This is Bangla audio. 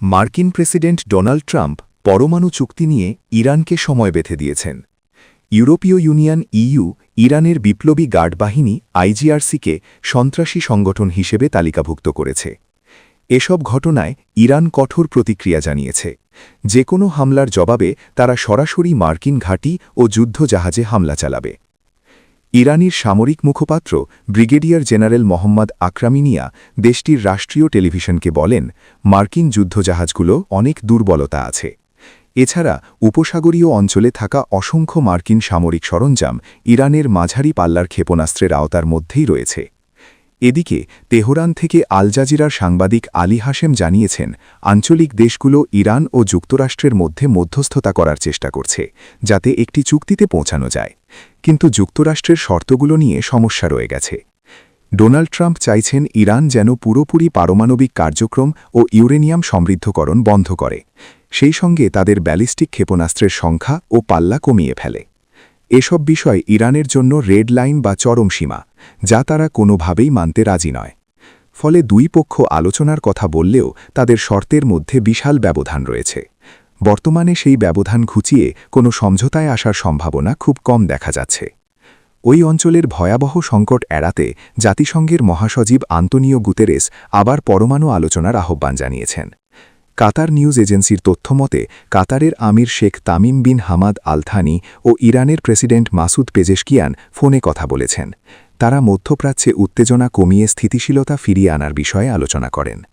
মার্কিন প্রেসিডেন্ট ডোনাল্ড ট্রাম্প পরমাণু চুক্তি নিয়ে ইরানকে সময় বেঁধে দিয়েছেন। ইউরোপীয় ইউনিয়ন ইইউ ইরানের বিপ্লবী গার্ড বাহিনী আইজিআরসিকে সন্ত্রাসী সংগঠন হিসেবে তালিকাভুক্ত করেছে। এসব ঘটনায় ইরান কঠোর প্রতিক্রিয়া জানিয়েছে। যে কোনো হামলার জবাবে তারা সরাসরি মার্কিন ঘাঁটি ও যুদ্ধজাহাজে হামলা চালাবে। ইরানির সামরিক মুখপাত্র ব্রিগেডিয়ার জেনারেল মোহাম্মদ আকরামিনিয়া দেশটির রাষ্ট্রীয় টেলিভিশনকে বলেন, মার্কিন যুদ্ধজাহাজগুলো অনেক দুর্বলতা আছে। এছাড়া উপসাগরীয় অঞ্চলে থাকা অসংখ্য মার্কিন সামরিক সরঞ্জাম ইরানের মাঝারি পাল্লার ক্ষেপণাস্ত্রের আওতার মধ্যেই রয়েছে। এদিকে তেহরান থেকে আল জাজিরার সাংবাদিক আলী হাশেম জানিয়েছেন, আঞ্চলিক দেশগুলো ইরান ও যুক্তরাষ্ট্রের মধ্যে মধ্যস্থতা করার চেষ্টা করছে, যাতে একটি চুক্তিতে পৌঁছানো যায়। কিন্তু যুক্তরাষ্ট্রের শর্তগুলো নিয়ে সমস্যা রয়ে গেছে। ডোনাল্ড ট্রাম্প চাইছেন ইরান যেন পুরোপুরি পারমাণবিক কার্যক্রম ও ইউরেনিয়াম সমৃদ্ধকরণ বন্ধ করে, সেই সঙ্গে তাদের ব্যালিস্টিক ক্ষেপণাস্ত্রের সংখ্যা ও পাল্লা কমিয়ে ফেলে। এসব বিষয় ইরানের জন্য রেড লাইন বা চরম সীমা, যা তারা কোনোভাবেই মানতে রাজি নয়। ফলে দুই পক্ষ আলোচনার কথা বললেও তাদের শর্তের মধ্যে বিশাল ব্যবধান রয়েছে। বর্তমানে সেই ব্যবধান ঘুচিয়ে কোনো সমঝোতায় আসার সম্ভাবনা খুব কম দেখা যাচ্ছে। ওই অঞ্চলের ভয়াবহ সংকট এড়াতে জাতিসংঘের মহাসচিব আন্তোনিও গুতেরেস আবার পরমাণু আলোচনার আহ্বান জানিয়েছেন। কাতার নিউজ এজেন্সির তথ্যমতে কাতারের আমির Sheikh Tamim bin Hamad Al Thani ও ইরানের প্রেসিডেন্ট মাসুদ পেজেশকিয়ান ফোনে কথা বলেছেন। তারা মধ্যপ্রাচ্যে উত্তেজনা কমিয়ে স্থিতিশীলতা ফিরিয়ে আনার বিষয়ে আলোচনা করেন।